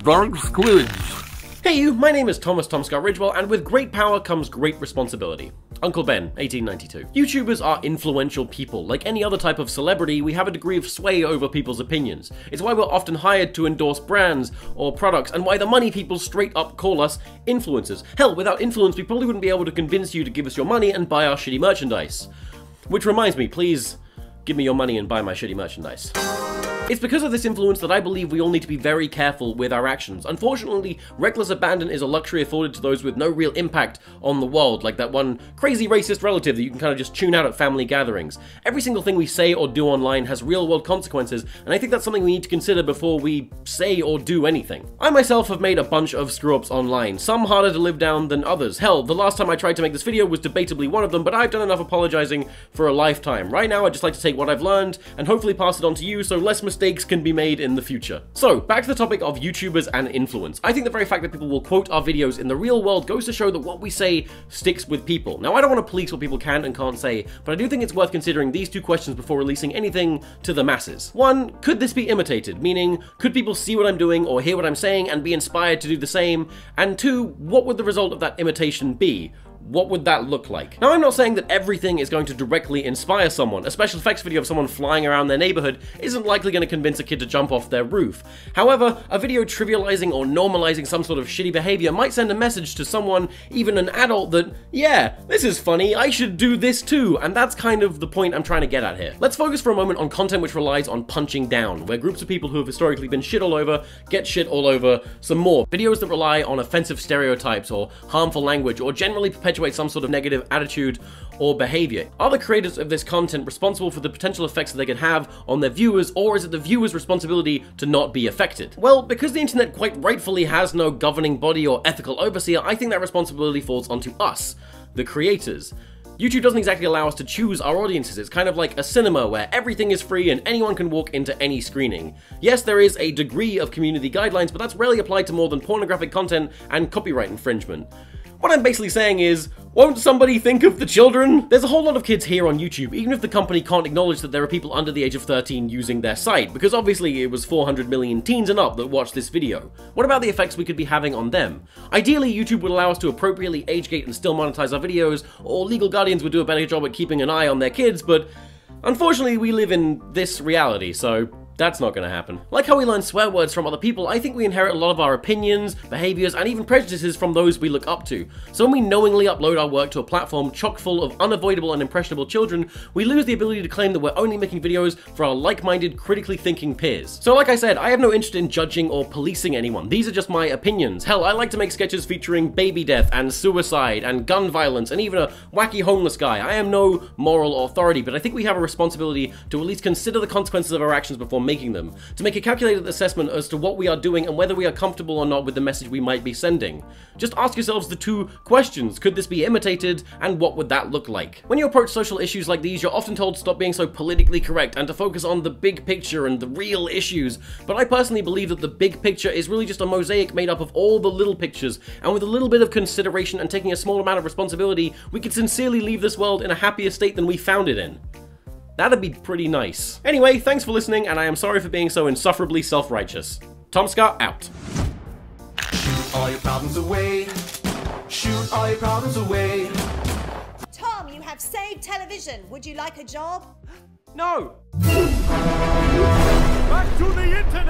dark squids. Hey you, my name is TomSka Ridgewell, and with great power comes great responsibility. Uncle Ben, 1892. YouTubers are influential people. Like any other type of celebrity, we have a degree of sway over people's opinions. It's why we're often hired to endorse brands or products, and why the money people straight up call us influencers. Hell, without influence, we probably wouldn't be able to convince you to give us your money and buy our shitty merchandise. Which reminds me, please give me your money and buy my shitty merchandise. It's because of this influence that I believe we all need to be very careful with our actions. Unfortunately, reckless abandon is a luxury afforded to those with no real impact on the world, like that one crazy racist relative that you can kind of just tune out at family gatherings. Every single thing we say or do online has real-world consequences, and I think that's something we need to consider before we say or do anything. I myself have made a bunch of screw-ups online, some harder to live down than others. Hell, the last time I tried to make this video was debatably one of them, but I've done enough apologizing for a lifetime. Right now, I'd just like to take what I've learned and hopefully pass it on to you so less mistakes can be made in the future. So, back to the topic of YouTubers and influence. I think the very fact that people will quote our videos in the real world goes to show that what we say sticks with people. Now, I don't want to police what people can and can't say, but I do think it's worth considering these two questions before releasing anything to the masses. One, could this be imitated? Meaning, could people see what I'm doing or hear what I'm saying and be inspired to do the same? And two, what would the result of that imitation be? What would that look like? Now, I'm not saying that everything is going to directly inspire someone. A special effects video of someone flying around their neighborhood isn't likely going to convince a kid to jump off their roof. However, a video trivializing or normalizing some sort of shitty behavior might send a message to someone, even an adult, that, yeah, this is funny, I should do this too, and that's kind of the point I'm trying to get at here. Let's focus for a moment on content which relies on punching down, where groups of people who have historically been shit all over get shit all over some more. Videos that rely on offensive stereotypes or harmful language, or generally perpetuate some sort of negative attitude or behavior. Are the creators of this content responsible for the potential effects that they can have on their viewers, or is it the viewers' responsibility to not be affected? Well, because the internet quite rightfully has no governing body or ethical overseer, I think that responsibility falls onto us, the creators. YouTube doesn't exactly allow us to choose our audiences. It's kind of like a cinema where everything is free and anyone can walk into any screening. Yes, there is a degree of community guidelines, but that's rarely applied to more than pornographic content and copyright infringement. What I'm basically saying is, won't somebody think of the children? There's a whole lot of kids here on YouTube, even if the company can't acknowledge that there are people under the age of 13 using their site, because obviously it was 400 million teens and up that watched this video. What about the effects we could be having on them? Ideally, YouTube would allow us to appropriately age-gate and still monetize our videos, or legal guardians would do a better job at keeping an eye on their kids, but unfortunately we live in this reality, so that's not gonna happen. Like how we learn swear words from other people, I think we inherit a lot of our opinions, behaviors, and even prejudices from those we look up to. So when we knowingly upload our work to a platform chock full of unavoidable and impressionable children, we lose the ability to claim that we're only making videos for our like-minded, critically thinking peers. So like I said, I have no interest in judging or policing anyone. These are just my opinions. Hell, I like to make sketches featuring baby death and suicide and gun violence and even a wacky homeless guy. I am no moral authority, but I think we have a responsibility to at least consider the consequences of our actions before making them, to make a calculated assessment as to what we are doing and whether we are comfortable or not with the message we might be sending. Just ask yourselves the two questions: could this be imitated, and what would that look like? When you approach social issues like these, you're often told to stop being so politically correct and to focus on the big picture and the real issues, but I personally believe that the big picture is really just a mosaic made up of all the little pictures, and with a little bit of consideration and taking a small amount of responsibility, we could sincerely leave this world in a happier state than we found it in. That'd be pretty nice. Anyway, thanks for listening, and I am sorry for being so insufferably self-righteous. TomSka out. Shoot all your problems away. Shoot all your problems away. Tom, you have saved television. Would you like a job? No! Back to the internet!